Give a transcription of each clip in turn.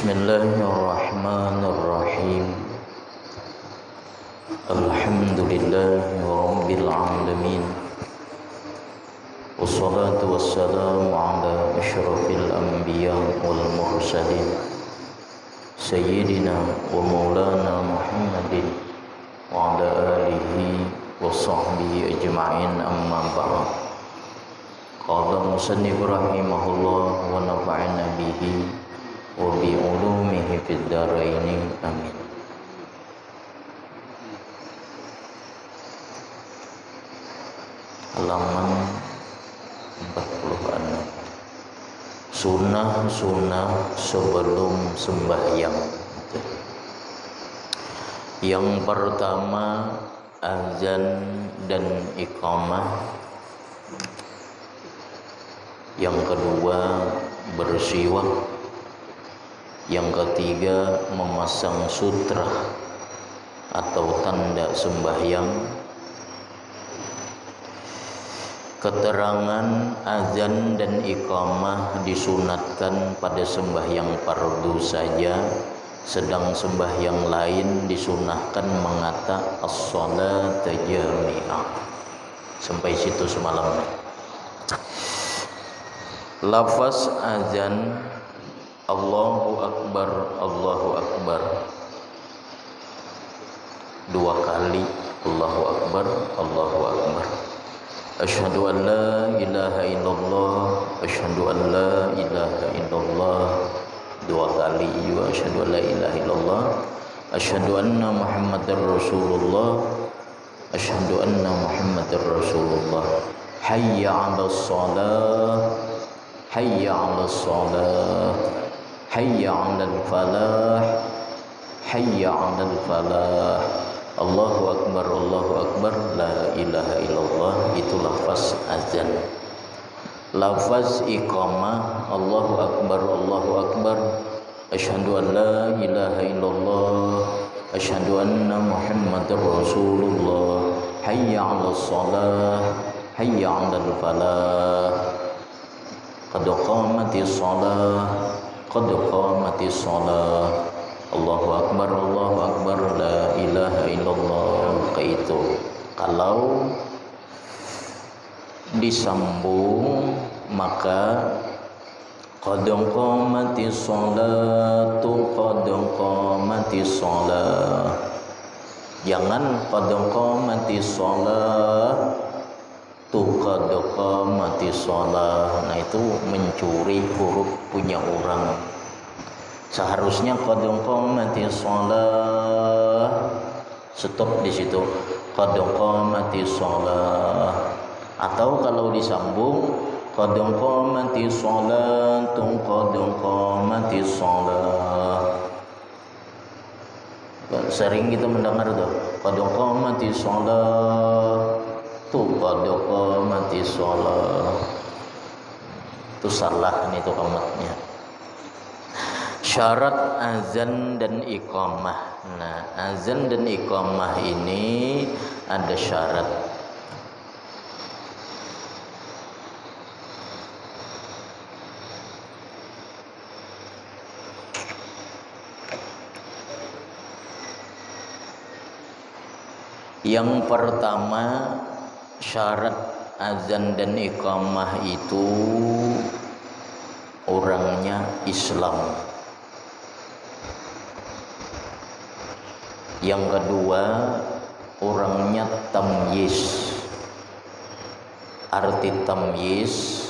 Bismillahirrahmanirrahim. Alhamdulillahi rabbil alamin. Wassalatu wassalamu ala asyrafil anbiya wal mursalin Sayyidina wa maulana Muhammadin wa ala alihi wa sahbihi ajma'in, amma ba'd. Qala musannif rahimahullah wa nafa'ana bihi wa bi ulumihi fid dharaini, amin. Halaman 46. Sunnah-sunnah sebelum sembahyang. Yang pertama, azan dan iqamah. Yang kedua, bersiwak. Yang ketiga, memasang sutra atau tanda sembahyang. Keterangan azan dan iqamah disunatkan pada sembahyang fardu saja, sedang sembahyang lain disunahkan mengata as-salata jami'ah. Sampai situ semalam. Lafaz azan Allahu Akbar, Allahu Akbar, dua kali Allahu Akbar, Allahu Akbar. Asyhadu an la ilaha illallah, asyhadu an la ilaha illallah, dua kali juga asyhadu an la ilaha illallah, asyhadu anna Muhammadar Rasulullah, asyhadu anna Muhammadar Rasulullah. Hayya 'alas shalah, hayya 'alas shalah, hayya 'alal falah, hayya 'alal falah. Allahu Akbar, Allahu Akbar, la ilaha illallah. Itu lafaz azan. Lafaz iqamah Allahu Akbar, Allahu Akbar, asyhadu an la ilaha illallah, asyhadu anna Muhammadar Rasulullah, hayya 'alas shalah, hayya 'alal falah, qad qamatis shalah, qad qamatis shalah. Allahu Akbar, Allahu Akbar, la ilaha illallah. Itu kalau disambung maka qad qamatis sholatu, qad qamatis sholah. Jangan qad qamatis sholah tu qad qamatis sholah. Nah, itu mencuri huruf punya orang. Seharusnya qad qamatis shalah, stop di situ, qad qamatis shalah. Atau kalau disambung qad qamatis shalatu, qad qamatis shalah. Sering kita mendengar tuh, qad qamatis shalah, tu qad qamatis shalah. Itu salah nih tuh kamatnya. Syarat azan dan iqamah. Nah, azan dan iqamah ini ada syarat. Yang pertama, syarat azan dan iqamah itu orangnya Islam. Yang kedua, orangnya tamyiz. Arti tamyiz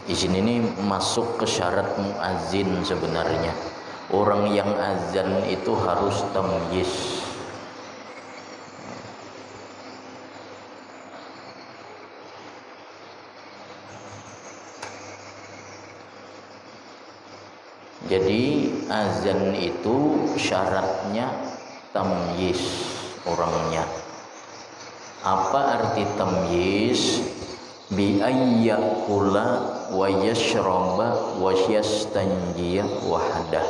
di sini nih masuk ke syarat muazin sebenarnya. Orang yang azan itu harus tamyiz. Jadi azan itu syaratnya tamyiz orangnya. Apa arti tamyiz? Bi ayyakula wa yashraba wa yastanjiya wahdah.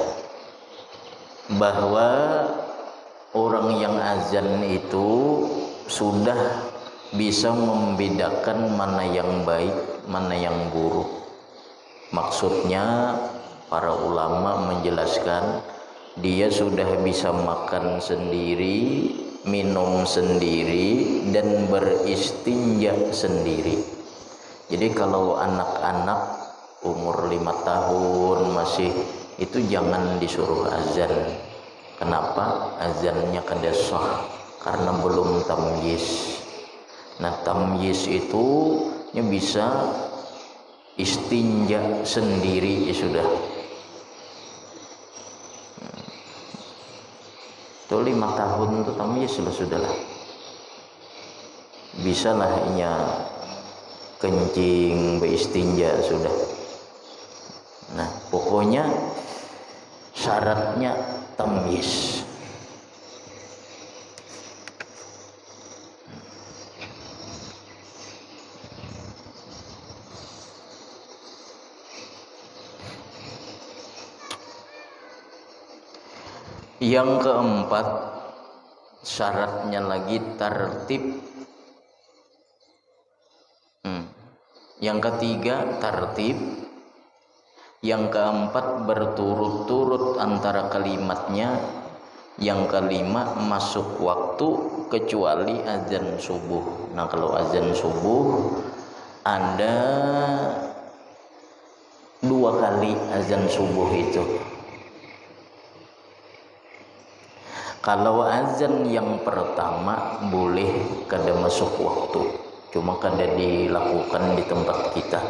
Bahwa orang yang azan itu sudah bisa membedakan mana yang baik, mana yang buruk. Maksudnya para ulama menjelaskan dia sudah bisa makan sendiri, minum sendiri, dan beristinja sendiri. Jadi kalau anak-anak umur 5 tahun masih itu jangan disuruh azan. Kenapa? Azannya kada sah karena belum tamyiz. Nah, tamyiz itu bisa istinja sendiri ya sudah. Itu 5 tahun itu tamyiz sudahlah. Bisa lah kencing, beristinja sudah. Nah, pokoknya syaratnya tamyiz. Yang keempat, syaratnya lagi tertib. Yang ketiga tertib. Yang keempat berturut-turut antara kalimatnya. Yang kelima masuk waktu kecuali azan subuh. Nah, kalau azan subuh ada 2 kali azan subuh itu. Kalau azan yang pertama boleh kada masuk waktu, cuma kada dilakukan di tempat kita.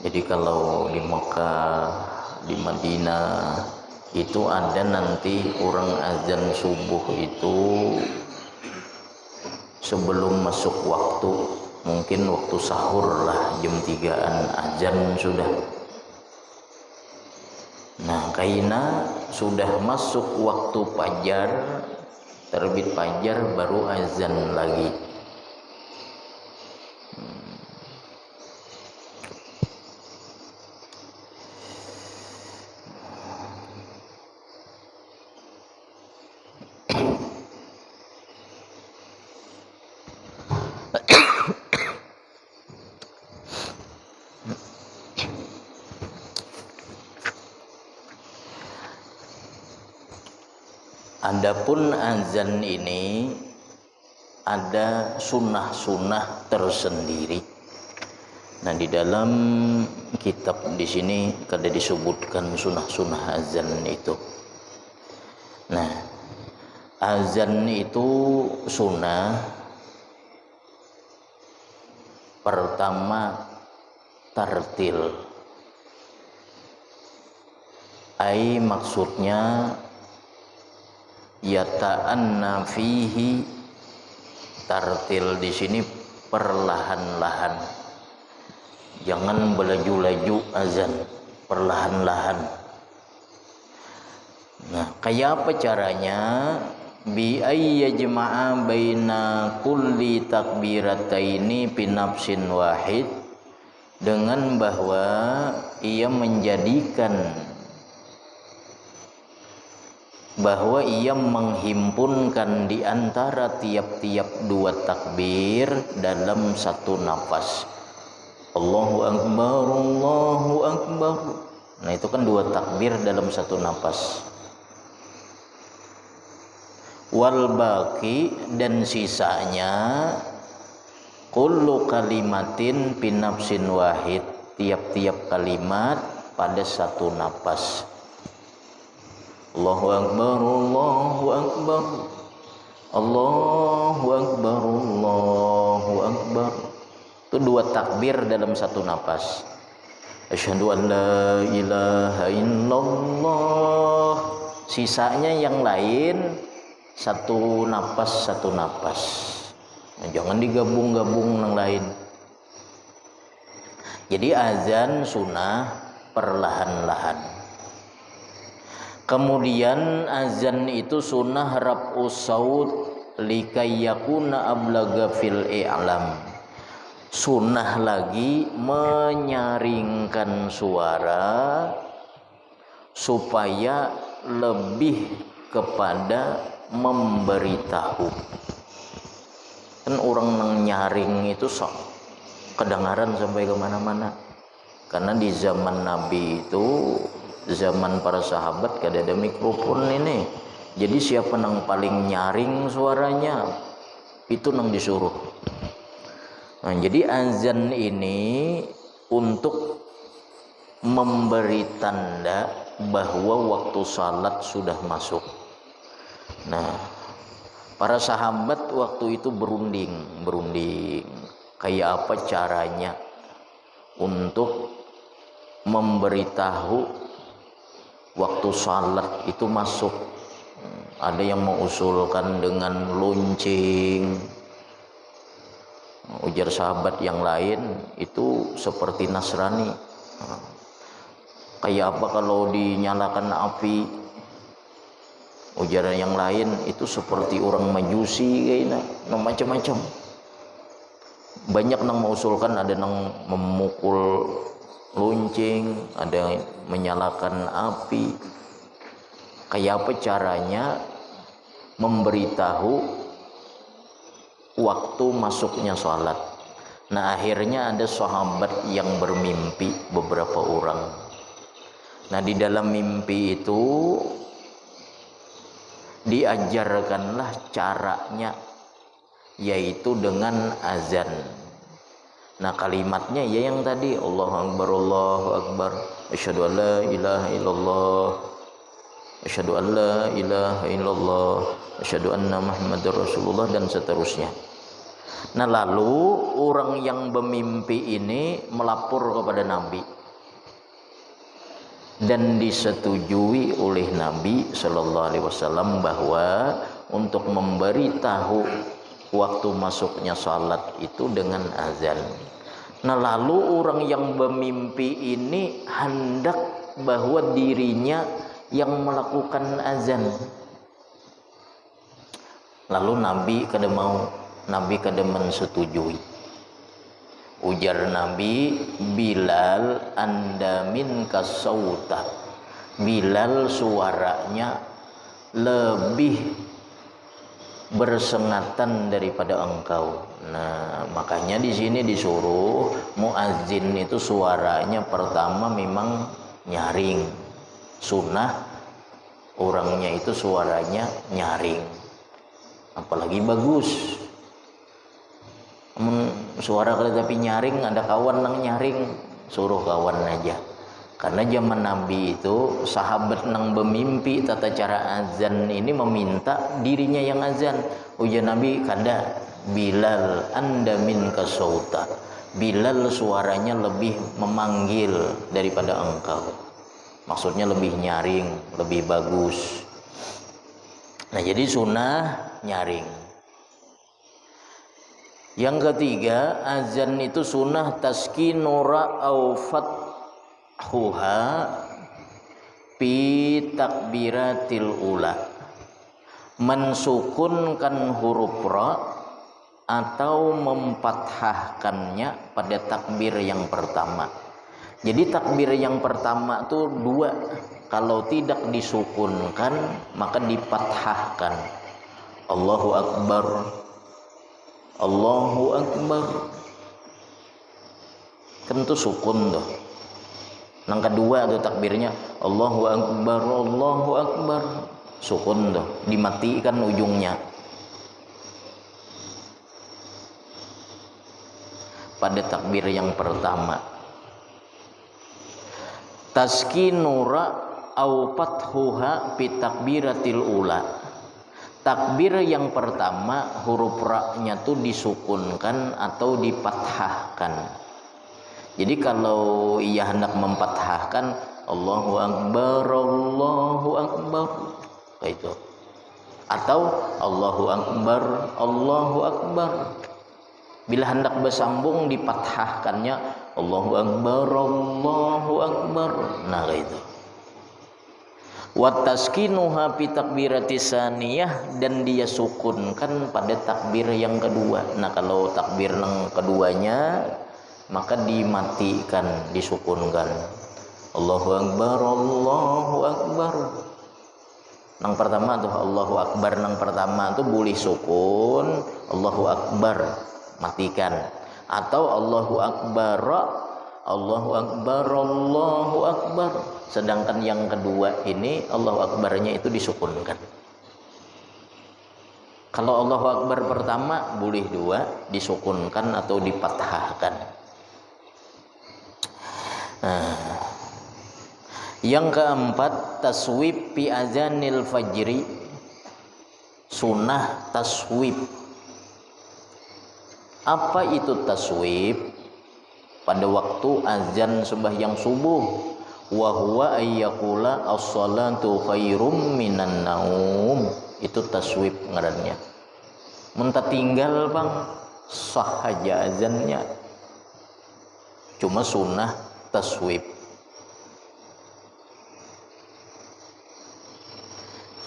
Jadi kalau di Mekah, di Madinah itu ada nanti orang azan subuh itu sebelum masuk waktu, mungkin waktu sahur lah, jam 3-an azan sudah. Nah, karena sudah masuk waktu fajar, terbit fajar baru azan lagi. Adapun azan ini ada sunnah-sunnah tersendiri. Nah, di dalam kitab di sini kada disebutkan sunnah-sunnah azan itu. Nah, azan itu sunnah. Pertama, tartil. Maksudnya yata'anna fihi, tartil di sini perlahan-lahan. Jangan belaju-laju azan, perlahan-lahan. Nah, kayak apa caranya? Bi ayyajma'a baina kulli takbirataini fi nafsin wahid, dengan bahwa ia menjadikan bahwa ia menghimpunkan di antara tiap-tiap 2 takbir dalam satu nafas. Allahu Akbar, Allahu Akbar. Nah, itu kan 2 takbir dalam satu nafas. Wal baqi, dan sisanya kullu kalimatin fi nafsin wahid, tiap-tiap kalimat pada satu nafas. Allahu Akbar, Allahu Akbar, Allahu Akbar, Allahu Akbar. Itu 2 takbir dalam satu nafas. Asyhadu an la ilaha illallah. Sisanya yang lain satu nafas. Nah, jangan digabung-gabung yang lain. Jadi azan sunnah perlahan-lahan. Kemudian azan itu sunnah raf'us saut likai yakuna ablaga fil i'lam. Sunnah lagi menyaringkan suara supaya lebih kepada memberitahu. Kan orang nang nyaring itu kedengaran sampai kemana-mana. Karena di zaman Nabi itu, zaman para sahabat kada ada mikrofon ini. Jadi siapa nang paling nyaring suaranya itu nang disuruh. Nah, jadi azan ini untuk memberi tanda bahwa waktu salat sudah masuk. Nah, para sahabat waktu itu berunding kayak apa caranya untuk memberitahu waktu salat itu masuk. Ada yang mengusulkan dengan lonceng. Ujar sahabat yang lain itu seperti Nasrani. Kayak apa kalau dinyalakan api? Ujar yang lain itu seperti orang Majusi kayaknya, macam-macam. Banyak yang mengusulkan, ada yang memukul lonceng, ada yang menyalakan api. Kayak apa caranya memberitahu waktu masuknya sholat. Nah, akhirnya ada sahabat yang bermimpi, beberapa orang. Nah, di dalam mimpi itu diajarkanlah caranya, yaitu dengan azan. Nah, kalimatnya ya yang tadi, Allahu Akbar, asyhadu an la ilaha illallah, asyhadu an la ilaha illallah, asyhadu anna Muhammadar Rasulullah, dan seterusnya. Nah, lalu orang yang bermimpi ini melapor kepada Nabi dan disetujui oleh Nabi Shallallahu Alaihi Wasallam bahwa untuk memberitahu waktu masuknya salat itu dengan azan. Nah, lalu orang yang bermimpi ini hendak bahwa dirinya yang melakukan azan. Lalu Nabi kada mensetujui. Ujar Nabi, Bilal anda minka sauta. Bilal suaranya lebih bersengatan daripada engkau. Nah, makanya di sini disuruh muazzin itu suaranya pertama memang nyaring. Sunnah orangnya itu suaranya nyaring. Apalagi bagus. Suara kalau tapi nyaring, ada kawan nang nyaring, suruh kawan aja. Karena zaman Nabi itu sahabat nang bermimpi tata cara azan ini meminta dirinya yang azan. Ujar Nabi, kada, Bilal anda minka sauta. Bilal suaranya lebih memanggil daripada engkau. Maksudnya lebih nyaring, lebih bagus. Nah, jadi sunnah nyaring. Yang ketiga, azan itu sunnah taskinura au fathuha pi takbiratil ula. Mensukunkan huruf ra atau mempathahkannya pada takbir yang pertama. Jadi takbir yang pertama itu dua. Kalau tidak disukunkan maka dipathahkan. Allahu Akbar, Allahu Akbar. Kan itu sukun tuh. Yang kedua tuh takbirnya Allahu Akbar, Allahu Akbar. Sukun tuh, dimatikan ujungnya. Pada takbir yang pertama. Taskinura au fathuha fi takbiratil ula. Takbir yang pertama huruf ra-nya tuh disukunkan atau dipathahkan. Jadi kalau ia hendak mempathahkan Allahu Akbar, Allahu Akbar, kayak itu. Atau Allahu Akbar, Allahu Akbar. Bila hendak bersambung dipathahkannya Allahu Akbar, Allahu Akbar. Nah, kayak itu. Wa taskinuha fi takbirati saniyah, dan dia sukunkan pada takbir yang kedua. Nah, kalau takbir yang keduanya maka dimatikan, disukunkan. Allahu Akbar, Allahu Akbar. Yang pertama tuh Allahu Akbar, yang pertama tuh boleh sukun, Allahu Akbar, matikan. atau Allahu Akbar, Allahu Akbar, Allahu Akbar. Sedangkan yang kedua ini Allahu Akbarnya itu disukunkan. Kalau Allahu Akbar pertama boleh dua, disukunkan atau dipathahkan. Yang keempat, taswib fi azanil fajri, sunnah taswib. Apa itu taswib? Pada waktu azan sembahyang subuh, wa huwa ayyakula as-salatu khairum minan naum. Itu taswib ngarannya. Munta tinggal bang, sah aja azannya. Cuma sunnah taswib.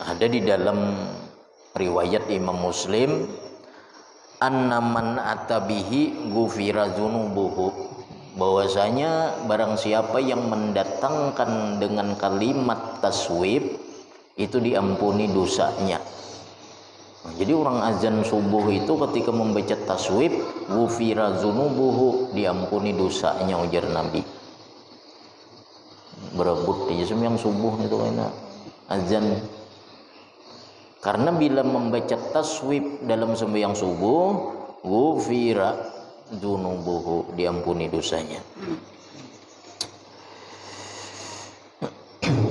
Ada di dalam riwayat Imam Muslim, annaman atabihi gufira dzunubuhu, bahwasanya barang siapa yang mendatangkan dengan kalimat taswib itu diampuni dosanya. Jadi orang azan subuh itu ketika membaca taswib, gufira dzunubuhu, diampuni dosanya, ujar Nabi. Berebut di yang subuh itu enak azan. Karena bila membaca taswib dalam sembahyang subuh, ghufira dzunubuhu, diampuni dosanya.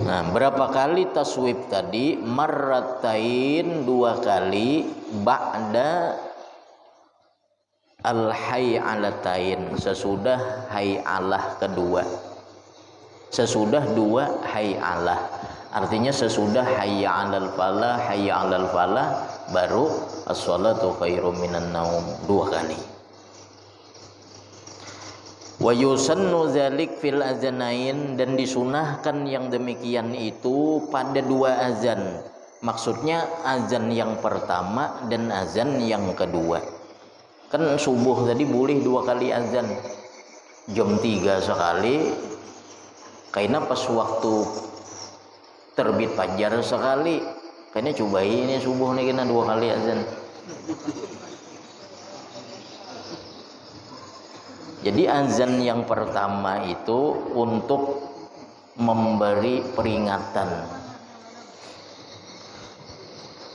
Nah, berapa kali taswib tadi? Marratain, 2 kali, ba'da al-hay'alatain, sesudah hay'alah kedua. Sesudah 2 hay'alah. Artinya sesudah hayya 'alal falah, hayya 'alal falah, baru as-shalatu khairum minan naum, 2 kali. Wa yusannu dzalik fil azanain, dan disunahkan yang demikian itu pada 2 azan. Maksudnya azan yang pertama dan azan yang kedua. Kan subuh tadi boleh 2 kali azan. Jam 3 sekali, karena pas waktu terbit fajar sekali. Kayaknya coba ini subuh nih kena 2 kali azan. Jadi azan yang pertama itu untuk memberi peringatan.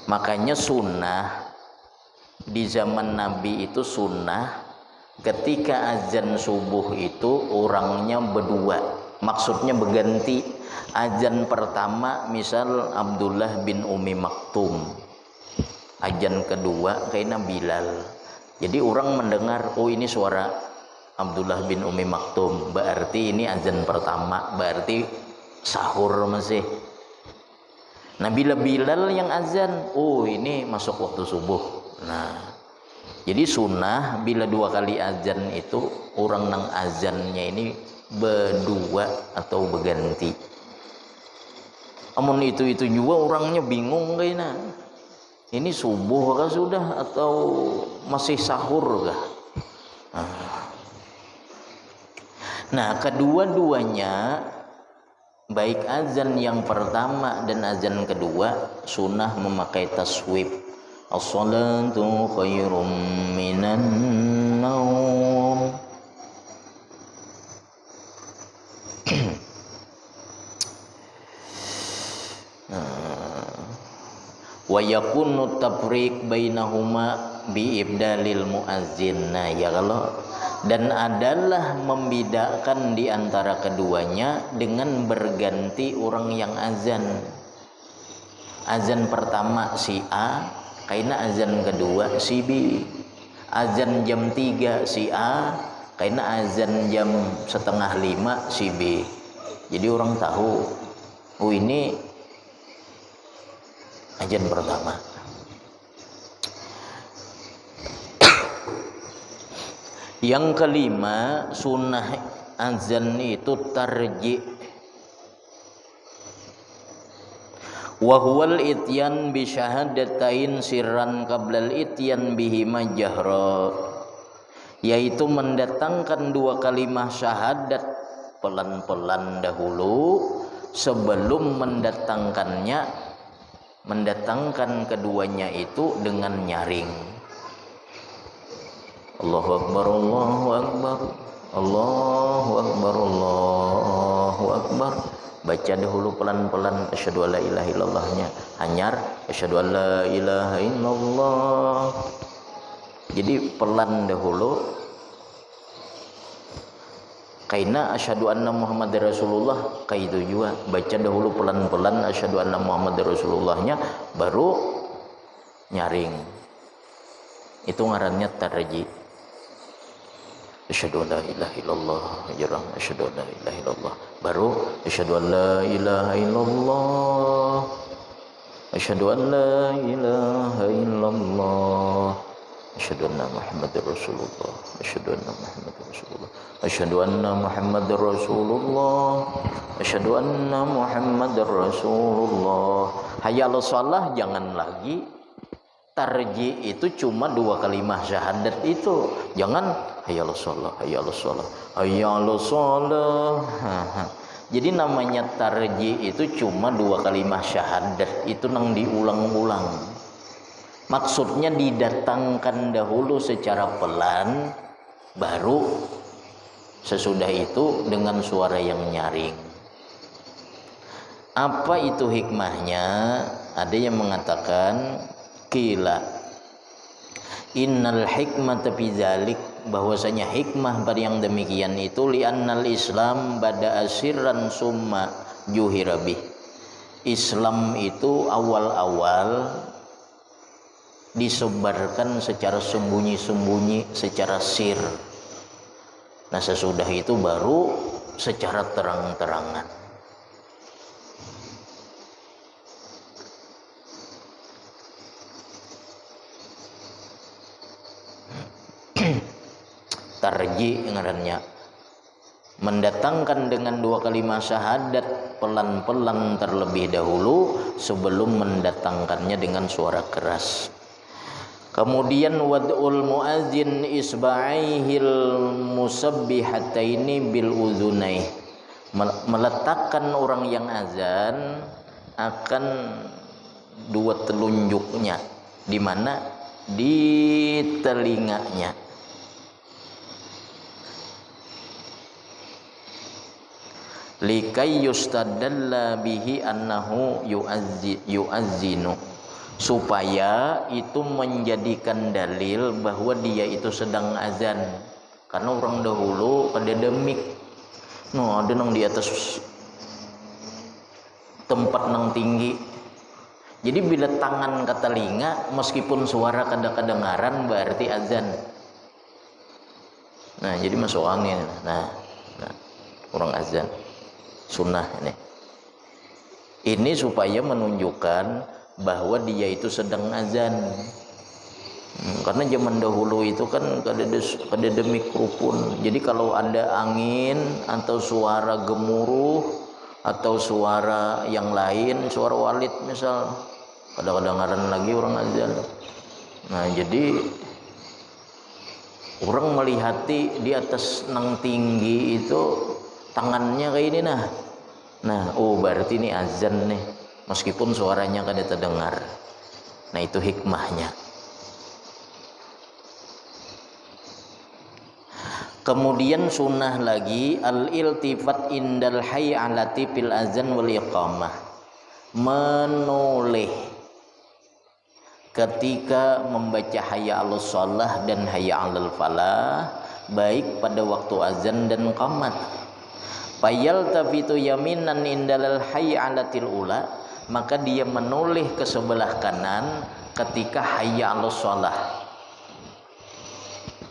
Makanya sunnah di zaman Nabi itu sunnah ketika azan subuh itu orangnya berdua. Maksudnya berganti. Azan pertama misal Abdullah bin Umi Maktum, azan kedua kayaknya Bilal. Jadi orang mendengar, oh ini suara Abdullah bin Umi Maktum, berarti ini azan pertama, berarti sahur masih. Nah bila Bilal yang azan, oh ini masuk waktu subuh. Nah jadi sunnah bila 2 kali azan itu orang nang azannya ini berdua atau berganti. Amun itu juga orangnya bingung kayaknya. Ini subuh kah sudah atau masih sahur kah? Nah, kedua-duanya baik azan yang pertama dan azan kedua sunnah memakai taswib. As-salatu khairum minan naum. Wa yakunu tafriq bainahuma bi ibdalil muazzin. Nah ya, kalau dan adalah membedakan di antara keduanya dengan berganti orang yang azan. Azan pertama si A, karena azan kedua si B. Azan jam 3 si A, karena azan jam 4:30 si B. Jadi orang tahu, oh ini azan pertama. Yang kelima, sunnah azan itu tarji. Wa huwal ityan bi syahadatain sirran qablal ityan bihima jahra, yaitu mendatangkan 2 kalimah syahadat pelan-pelan dahulu sebelum mendatangkan keduanya itu dengan nyaring. Allahu akbar, Allahu akbar, Allahu akbar, Allahu akbar. Baca dahulu pelan-pelan asyhadu alla ilaha illallahnya, hanyar asyhadu alla ilaha illallah. Jadi pelan dahulu. Kaina asyhadu anna Muhammadar Rasulullah, kaitu juga baca dahulu pelan-pelan asyhadu anna Muhammadar Rasulullahnya, baru nyaring. Itu ngarannya tarji. Asyhadu an la ilaha illallah, jarang asyhadu an la ilaha illallah, baru asyhadu an la ilaha illallah, asyhadu an la ilaha illallah, asyhadu anna Muhammadar Rasulullah, asyhadu anna Muhammadar Rasulullah, asyhadu anna Muhammadar Rasulullah, asyhadu anna Muhammadar Rasulullah. Hayya 'alas shalah jangan lagi. Tarji itu cuma 2 kalimah syahadat itu. Jangan hayya 'alas shalah, hayya 'alas shalah, hayya 'alas shalah. Jadi namanya tarji itu cuma 2 kalimah syahadat itu nang diulang-ulang. Maksudnya didatangkan dahulu secara pelan, baru sesudah itu dengan suara yang nyaring. Apa itu hikmahnya? Ada yang mengatakan qila innal hikmata fi dzalik, bahwasanya hikmah pada yang demikian itu li'annal Islam bada asirran summa juhirabih. Islam itu awal-awal disebarkan secara sembunyi-sembunyi, secara sir. Nah sesudah itu baru secara terang-terangan. Tarji ngarannya, mendatangkan dengan 2 kalimat syahadat pelan-pelan terlebih dahulu sebelum mendatangkannya dengan suara keras. Kemudian wad'ul muadzin isba'ihil musabbihataini bil udhunai, meletakkan orang yang azan akan 2 telunjuknya, di mana? Di telinganya. Likai yustadalla bihi annahu yu'azzinu, supaya itu menjadikan dalil bahwa dia itu sedang azan. Karena orang dahulu pada demik, no ada nang di atas tempat nang tinggi. Jadi bila tangan ke telinga, meskipun suara kada kedengaran berarti azan. Nah jadi masuk angin. Nah orang azan sunnah ini supaya menunjukkan bahwa dia itu sedang azan. Karena zaman dahulu itu kan kada ada mikrofon. Jadi kalau ada angin atau suara gemuruh atau suara yang lain, suara walid misal, kadang-kadang lagi orang azan. Nah jadi orang melihati di atas nang tinggi itu tangannya kayak ini nah oh berarti ini azan nih, meskipun suaranya kada terdengar. Nah itu hikmahnya. Kemudian sunnah lagi al-iltifat indal hay'alati fil azan wal iqamah, menoleh ketika membaca hayya 'alas shalah dan hayya 'alal falah, baik pada waktu azan dan qamat. Fayal tafitu yaminan indal hay'alatil ula, maka dia menoleh ke sebelah kanan ketika hayya 'alas shalah.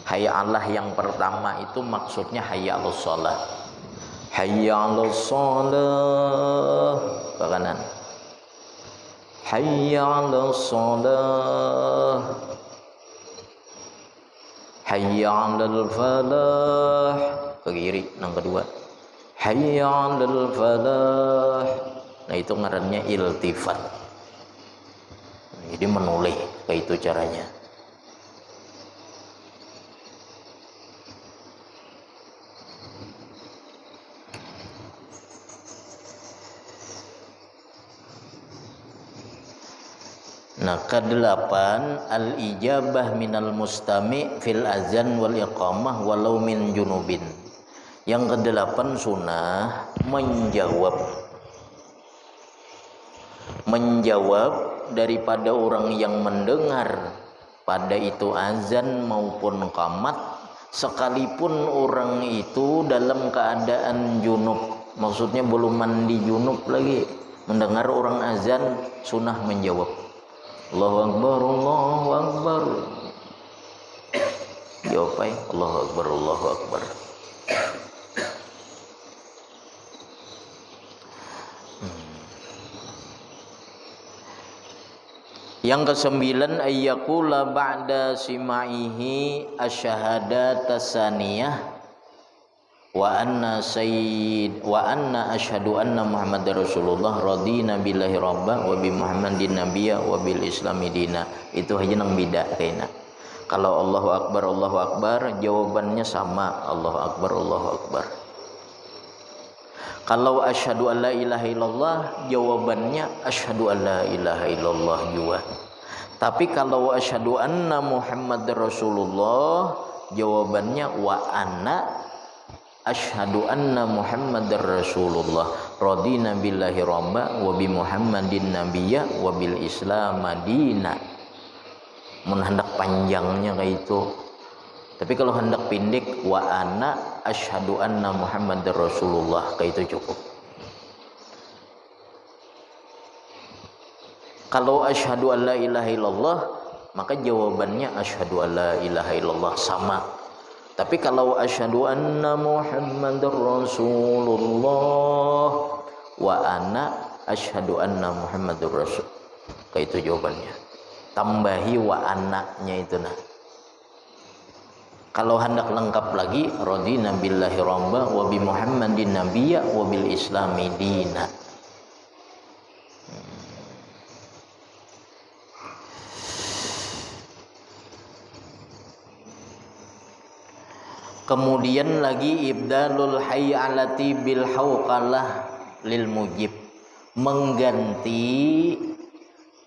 Hayya 'alah yang pertama itu maksudnya hayya 'alas shalah. Hayya 'alas shalah ke kanan. Hayya 'alas shalah. Hayya 'alal falah ke kiri yang kedua. Hayya 'alal falah. Nah itu ngarannya iltifat. Jadi menoleh, kayak itu caranya. Nah, kedelapan al-ijabah minal mustami' fil azan wal iqamah walau min junubin. Yang kedelapan sunnah menjawab daripada orang yang mendengar pada itu azan maupun qamat, sekalipun orang itu dalam keadaan junub, maksudnya belum mandi junub lagi, mendengar orang azan, sunnah menjawab Allahu Akbar, Allahu Akbar. Jawab aja Allahu Akbar, Allahu Akbar. Yang kesembilan ayyakula ba'da sima'ihi asyhadat tasaniyah wa anna asyhadu anna Muhammadar Rasulullah radina billahi rabba wa bi Muhammadin nabiyya wa bil islami dina. Itu aja nang beda kayaknya. Kalau Allahu Akbar jawabannya sama, Allahu Akbar, Allahu Akbar. Kalau asyhadu an la ilaha illallah jawabannya asyhadu an la ilaha illallah juga. Tapi kalau asyhadu anna Muhammadar Rasulullah jawabannya wa anna asyhadu anna Muhammadar Rasulullah radina billahi rabba wa bi Muhammadin nabiyya wa bil islam madina. Mun hendak panjangnya kayak itu. Tapi kalau hendak pendek wa ana asyhadu anna Muhammadar Rasulullah, kayak itu cukup. Kalau asyhadu an la ilaha illallah maka jawabannya asyhadu an la ilaha illallah sama. Tapi kalau asyhadu anna Muhammadar Rasulullah wa ana asyhadu anna Muhammadar Rasul, kayak itu jawabannya. Tambahi wa anaknya itu nah. Kalau hendak lengkap lagi radina billahi rabba wa bi Muhammadin nabiyya wa bil islami dina. Kemudian lagi ibdalul hayy alati bil hauqalah lil mujib, mengganti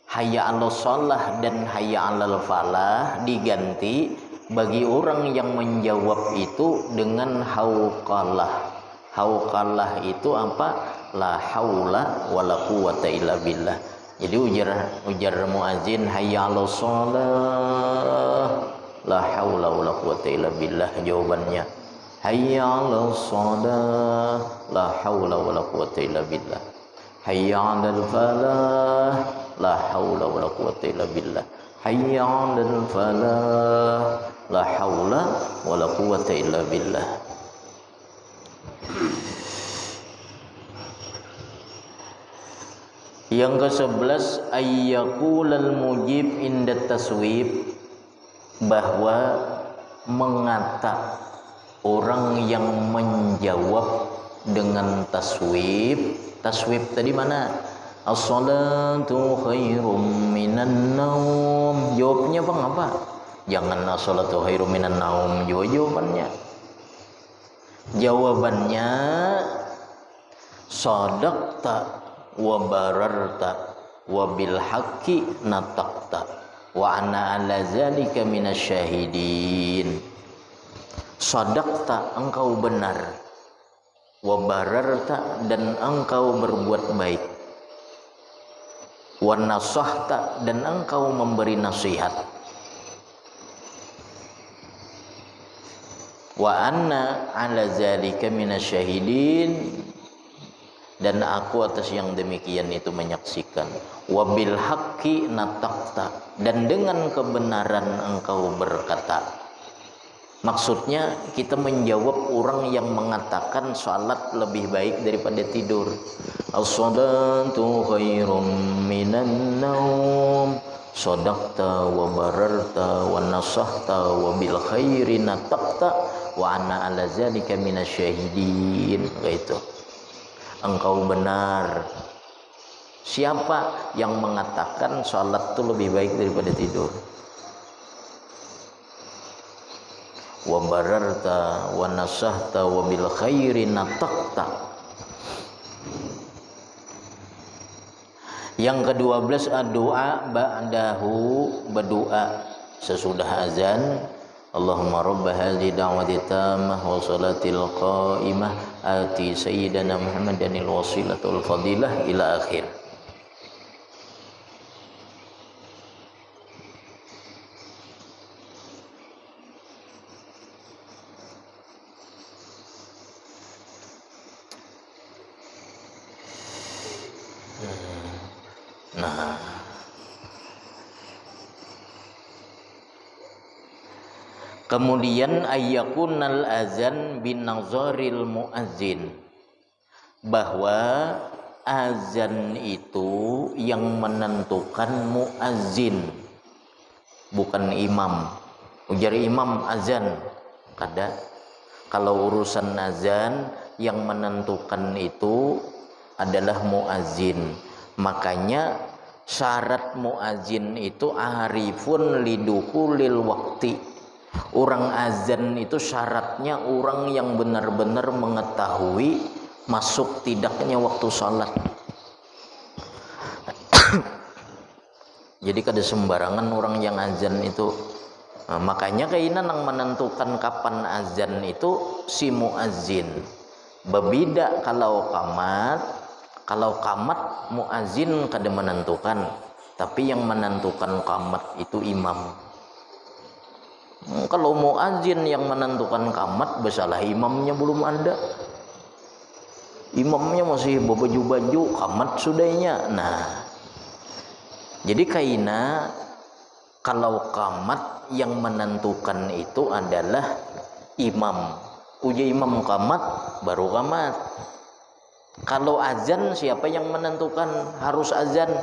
hayya 'alas shalah dan hayya 'alal falah diganti bagi orang yang menjawab itu dengan hauqalah. Hauqalah itu apa? La haula wala quwata illa billah. Jadi ujar muazin hayya 'alas shalah, la haula wala quwata illa billah, jawabannya hayya 'alas shalah, la haula wala quwata illa billah. Hayya 'alal falah, la haula wala quwata illa billah. Hayya 'alal falah, la haula wala quwata illa billah. Yang ke-11 ayyaqulal mujib inda taswib, bahwa mengata orang yang menjawab dengan taswib. Taswib tadi mana? As-salatu khairum minan naum. Jawabnya bang apa? Jangan as-salatu khairum minan naum juga jawabannya. Jawabannya sadaqta wa bararta wa bil haqqi nataqta wa ana ala zalika minasyahidin. Sadaqta, engkau benar, wa bararta, dan engkau berbuat baik, wa nasahta, dan engkau memberi nasihat, wa anna ala zalika minasyahidin, dan aku atas yang demikian itu menyaksikan. Wabil haqqi nataqta, dan dengan kebenaran engkau berkata. Maksudnya kita menjawab orang yang mengatakan salat lebih baik daripada tidur. As-salatu khairum minan naum, sadaqta wa bararta wa nasahta wa bil khairi nataqta wa ana ala zalika minasyahidin. Gitu. Engkau benar. Siapa yang mengatakan salat itu lebih baik daripada tidur? Wa bararta wa nasahta wa bil khairi nataqta. Yang ke-12 doa ba'dahu, berdoa sesudah azan. Allahumma rabb hadhihi da'wati tammah wa salatil qa'imah ati sayyidana Muhammadanil wasilatul fadilah ila akhir. Nah, kemudian ayyakunal azan bin nazaril muazzin, bahwa azan itu yang menentukan muazzin, bukan imam. Ujar imam azan kada. Kalau urusan azan yang menentukan itu adalah muazzin. Makanya syarat muazzin itu arifun lidukulil wakti. Orang azan itu syaratnya orang yang benar-benar mengetahui masuk tidaknya waktu salat. Jadi kada sembarangan orang yang azan itu. Nah, makanya kainan yang menentukan kapan azan itu si muazzin. Berbeda kalau qamat. Kalau qamat muazzin kada menentukan, tapi yang menentukan qamat itu imam. Kalau muazzin yang menentukan qamat, bersalah imamnya belum ada. Imamnya masih baju-baju, qamat sudahnya. Nah, jadi kaina kalau qamat yang menentukan itu adalah imam. Uji imam qamat baru qamat. Kalau azan siapa yang menentukan harus azan?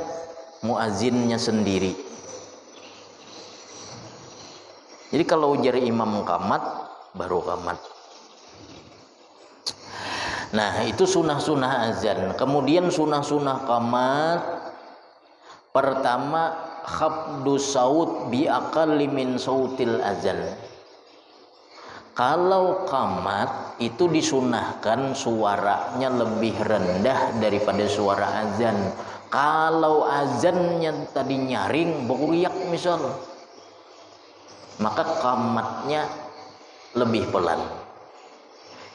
Muazzinnya sendiri. Jadi kalau ujar imam qamat baru qamat. Nah, itu sunah-sunah azan. Kemudian sunah-sunah qamat, pertama khafdu saut bi aqalli min sautil azan. Kalau qamat itu disunahkan suaranya lebih rendah daripada suara azan. Kalau azannya tadi nyaring beriak misal, maka qamatnya lebih pelan.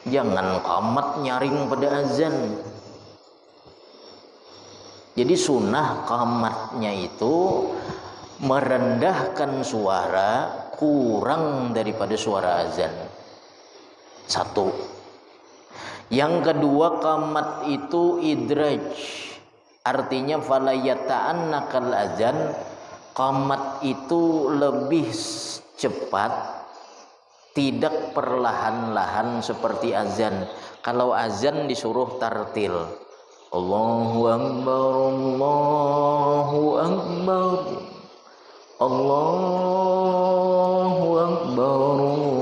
Jangan qamat nyaring pada azan. Jadi sunnah qamatnya itu merendahkan suara kurang daripada suara azan. Satu. Yang kedua, qamat itu idraj, artinya fala yata'annakal azan. Qamat itu lebih cepat, tidak perlahan-lahan seperti azan. Kalau azan disuruh tartil, Allahu akbar, Allahu akbar, Allahu akbar, Allahu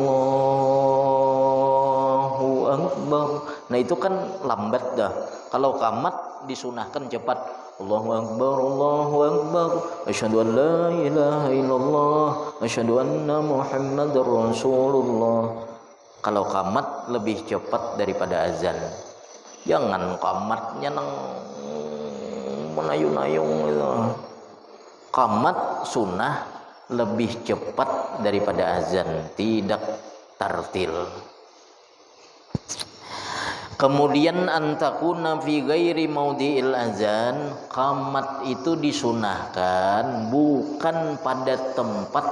akbar. Nah itu kan lambat dah. Kalau qamat disunahkan cepat, Allahu akbar, Allahu akbar, asyhadu an la ilaha illallah, asyhadu anna Muhammadar Rasulullah. Kalau qamat lebih cepat daripada azan. Jangan qamatnya nang menayung-nayung gitu. Qamat sunnah lebih cepat daripada azan, tidak tartil. Kemudian antakuna fi ghairi maudhi'il azan, qamat itu disunahkan bukan pada tempat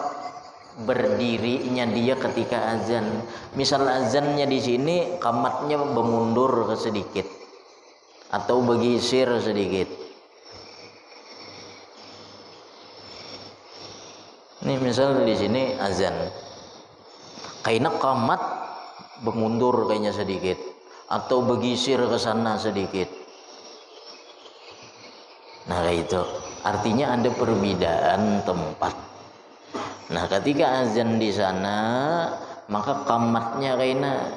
berdirinya dia ketika azan. Misal azannya di sini, qamatnya bermundur sedikit atau bergeser sedikit. Ini misal di sini azan, kayaknya qamat bermundur kayaknya sedikit atau bergeser ke sana sedikit. Nah itu artinya ada perbedaan tempat. Nah ketika azan di sana, maka qamatnya kayaknya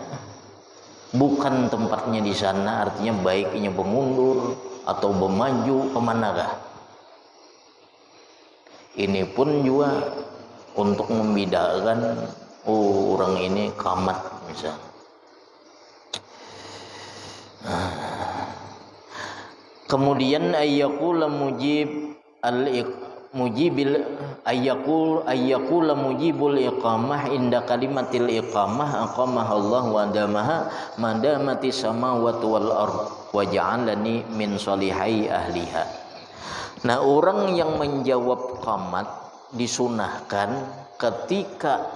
bukan tempatnya di sana, artinya baiknya bermundur atau bermaju kemanakah. Ini pun juga untuk membedakan, oh orang ini qamat misal. Kemudian ayyaqula mujibul iqamah inda kalimatil iqamah aqamah Allah wa adamaha madamati samawati wal ard wa ja'alani min salihai ahliha. Nah, orang yang menjawab qamat disunahkan ketika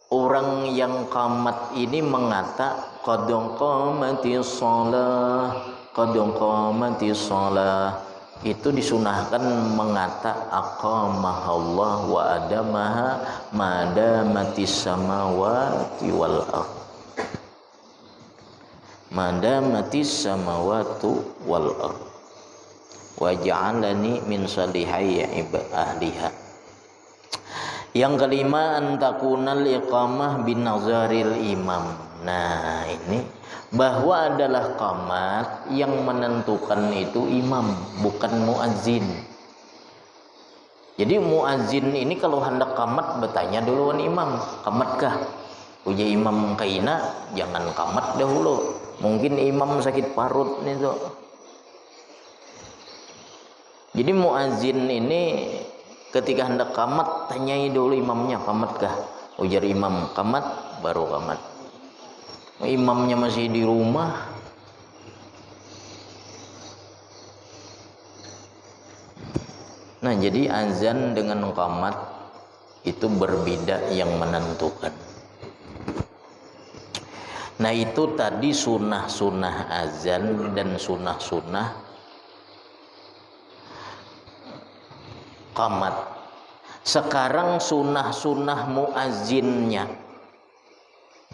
orang yang qamat ini mengata qad qamatis shalah, qad qamatis shalah, itu disunahkan mengata aqamahallah wa adamaha madamatis samawati wal ard, madamatis samawati wal ard wa ja'alani min salihai ahliha. Yang kelima, antakunal iqamah bin nazaril imam. Nah, ini bahwa adalah qamat yang menentukan itu imam, bukan muazzin. Jadi muazzin ini kalau hendak qamat bertanya duluan imam, qamatkah? Uja imam kaina, jangan qamat dahulu. Mungkin imam sakit parut itu. Jadi muazzin ini ketika hendak qamat tanyai dulu imamnya, qamatkah? Ujar imam qamat, baru qamat. Imamnya masih di rumah, nah jadi azan dengan qamat itu berbeda yang menentukan. Nah itu tadi sunnah-sunnah azan dan sunnah-sunnah qamat. Sekarang sunnah-sunnah muazzinnya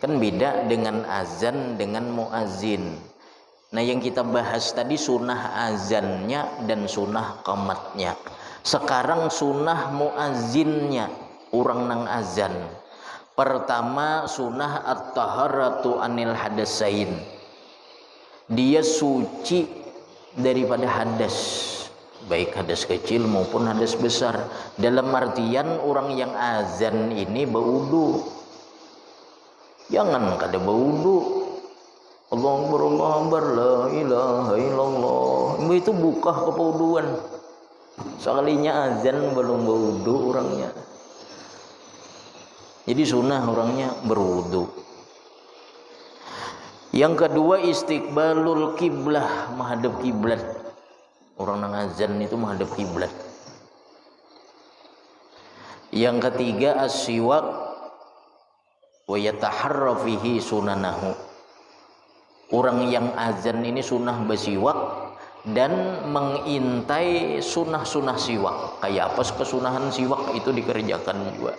kan beda dengan azan dengan muazzin. Nah yang kita bahas tadi sunnah azannya dan sunnah qamatnya. Sekarang sunnah muazzinnya, orang nang azan. Pertama sunnah at-taharatu anil hadasain, dia suci daripada hadas, baik hadas kecil maupun hadas besar. Dalam artian orang yang azan ini berwudu, jangan kada berwudu Allahu Akbar Allahu Akbar la ilaha illallah, itu buka kepauduan. Sekalinya azan belum berwudu orangnya. Jadi sunnah orangnya berwudu. Yang kedua istiqbalul kiblah, menghadap kiblat. Orang nang azan itu menghadap kiblat. Yang ketiga as-siwak wa yataharra fihi sunanahu. Orang yang azan ini sunnah bersiwak dan mengintai sunnah-sunnah siwak. Kayak apa kesunahan siwak itu dikerjakan juga.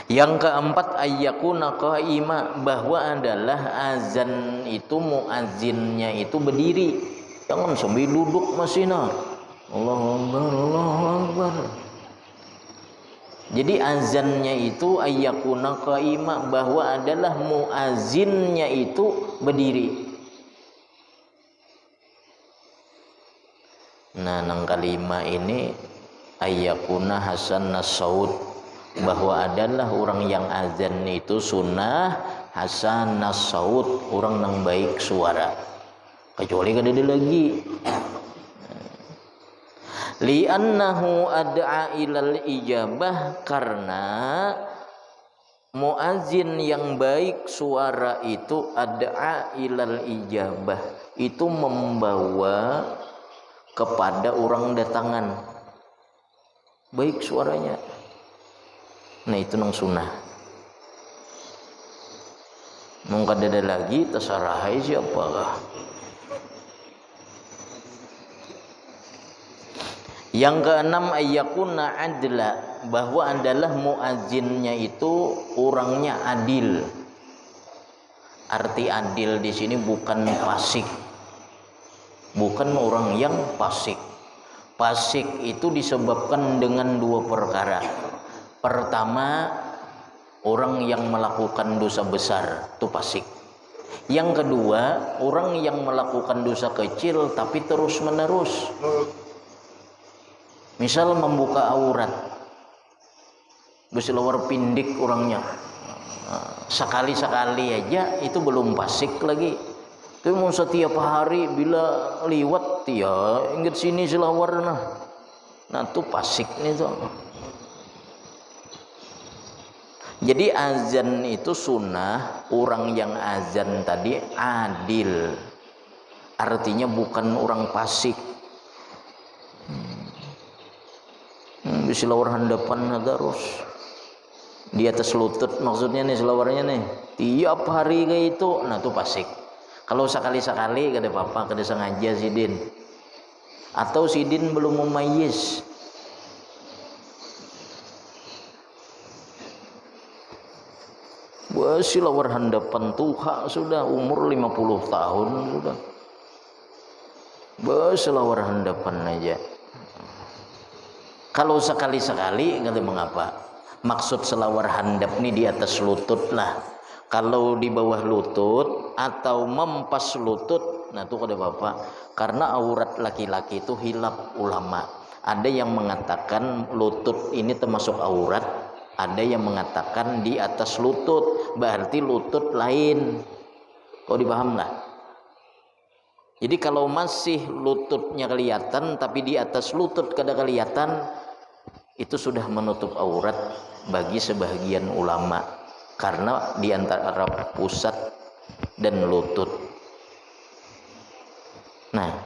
Yang keempat ayyakuna qaima, bahwa adalah azan itu muazzinnya itu berdiri, jangan sambil duduk masina. Allahu Akbar Allahu Akbar. Jadi azannya itu ayyakuna qaima, bahwa adalah muazzinnya itu berdiri. Nah, nang kalima ini ayyakuna hasan nasaud, bahwa adalah orang yang azan itu sunnah hasan nasaud, orang nang baik suara. Kecuali kada ada lagi. Li'annahu ad'a ilal ijabah, karena muazzin yang baik suara itu ad'a ilal ijabah, itu membawa kepada orang datangan baik suaranya. Nah itu nang sunnah. Mungkin ada lagi terserah siapakah. Yang keenam ayyakuna adla, bahwa adalah muazzinnya itu orangnya adil. Arti adil di sini bukan fasik, bukan orang yang fasik. Fasik itu disebabkan dengan dua perkara. Pertama, orang yang melakukan dosa besar itu fasik. Yang kedua, orang yang melakukan dosa kecil tapi terus menerus. Misal membuka aurat, berselawar pindik orangnya. sekali-sekali aja itu belum fasik lagi. Tapi mau setiap hari bila liwat ya ingat sini selawar nah tuh fasik nih tuh. Jadi azan itu sunnah, orang yang azan tadi adil, artinya bukan orang fasik. Bisa lawar handapan terus di atas lutut, maksudnya nih selawarnya nih tiap hari kayak itu, nah tuh fasik. Kalau sekali-sekali kada apa-apa, kada sengaja sidin atau sidin belum memayis. Wah, silawar handapan tuha sudah umur 50 tahun sudah. Silawar handapan aja. Kalau sekali-sekali kada mengapa. Maksud selawar handap nih di atas lutut lah. Kalau di bawah lutut atau mempas lutut, nah itu kada apa-apa. Karena aurat laki-laki itu hilaf ulama. Ada yang mengatakan lutut ini termasuk aurat, ada yang mengatakan di atas lutut, berarti lutut lain. Kau dipaham lah? Jadi kalau masih lututnya kelihatan tapi di atas lutut kada kelihatan, itu sudah menutup aurat bagi sebagian ulama karena di antara pusat dan lutut. Nah,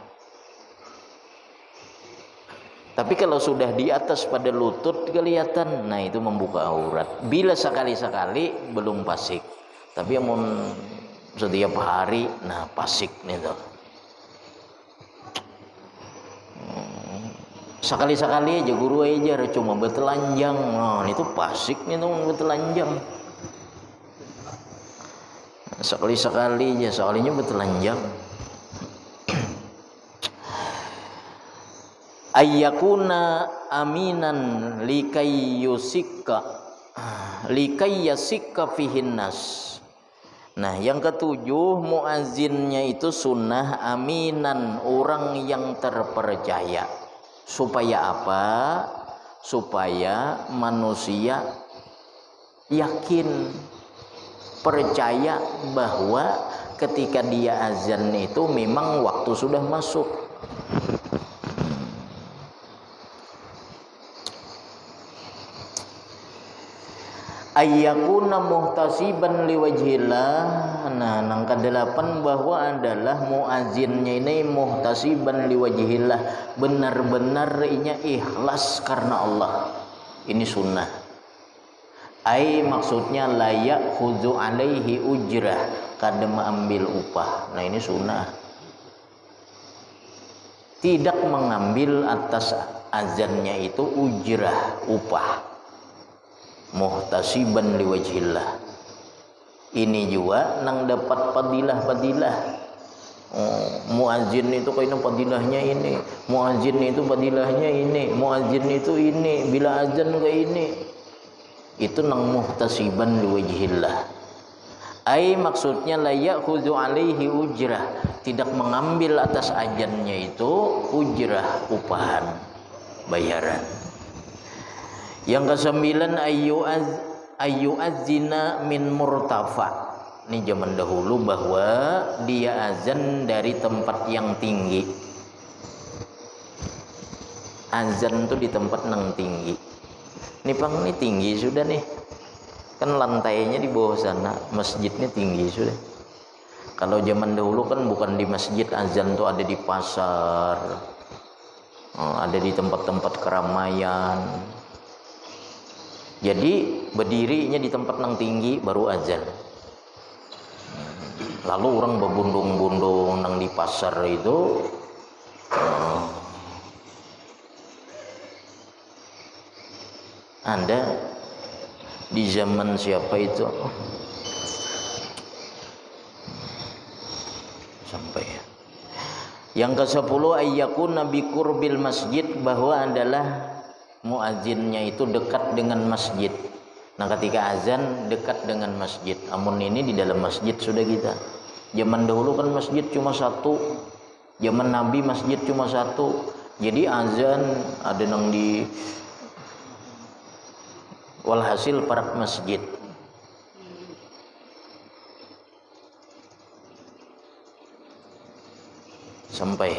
tapi kalau sudah di atas pada lutut kelihatan, nah itu membuka aurat. Bila sekali-sekali belum fasik, tapi yang setiap hari, nah fasik nih tuh. Sekali-sekali aja guru aja cuma bertelanjang, nah itu fasik nih tuh bertelanjang. Sekali-sekali aja, sekalinya bertelanjang. Ayyakuna aminan likai yasikka fihin nas. Nah, yang ketujuh, muazzinnya itu sunnah aminan, orang yang terpercaya. Supaya apa? Supaya manusia yakin, percaya bahwa ketika dia azan itu memang waktu sudah masuk. Ayyakuna muhtasiban liwajhillah. Nah, yang ke-8 bahwa adalah muazzinnya ini muhtasiban liwajhillah, benar-benar inya ikhlas karena Allah. Ini sunnah. Ai maksudnya layak khudu alaihi ujrah, kada mengambil upah. Nah, ini sunnah. Tidak mengambil atas azannya itu ujrah, upah. Muhtasiban liwajhillah. Ini juga nang dapat fadilah-fadilah. Muazzin itu kayaknya fadilahnya ini, muazzin itu fadilahnya ini, muazzin itu ini, bila azan kayak ini. Itu nang muhtasiban liwajhillah. Ai maksudnya la ya'khudhu alaihi ujrah, tidak mengambil atas azannya itu ujrah, upahan, bayaran. Yang ke-9 ayu azina min murtafa. Ini zaman dahulu bahwa dia azan dari tempat yang tinggi. Azan itu di tempat yang tinggi. Ini pang ini tinggi sudah nih. Kan lantainya di bawah sana, masjidnya tinggi sudah. Kalau zaman dahulu kan bukan di masjid, azan tuh ada di pasar, ada di tempat-tempat keramaian. Jadi berdirinya di tempat yang tinggi baru azan. Lalu orang berbundung-bundung nang di pasar itu. Anda di zaman siapa itu? Sampai ya. Yang ke-10 ayyakun nabi qurbil masjid, bahwa adalah muazzinnya itu dekat dengan masjid. Nah, ketika azan dekat dengan masjid. Amun ini di dalam masjid sudah kita. Zaman dahulu kan masjid cuma satu. Zaman Nabi masjid cuma satu. Jadi azan ada nang di walhasil parak masjid. sampai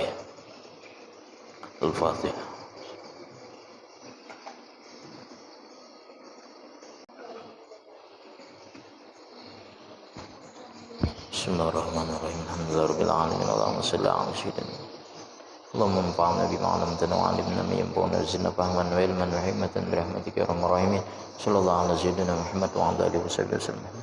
Al-Fatihah. Bismillahirrahmanirrahim. Alhamdulillahirabbil alamin. Allahumma shalli ala sayyidina. Allahumma anfa'na bima 'allamtana wa 'allimna ma yanfa'una wa zidna fahman wa ilman wa hikmatan bi rahmatika ya arhamar rahimin. Sallallahu ala sayyidina Muhammad wa ala alihi wasallam.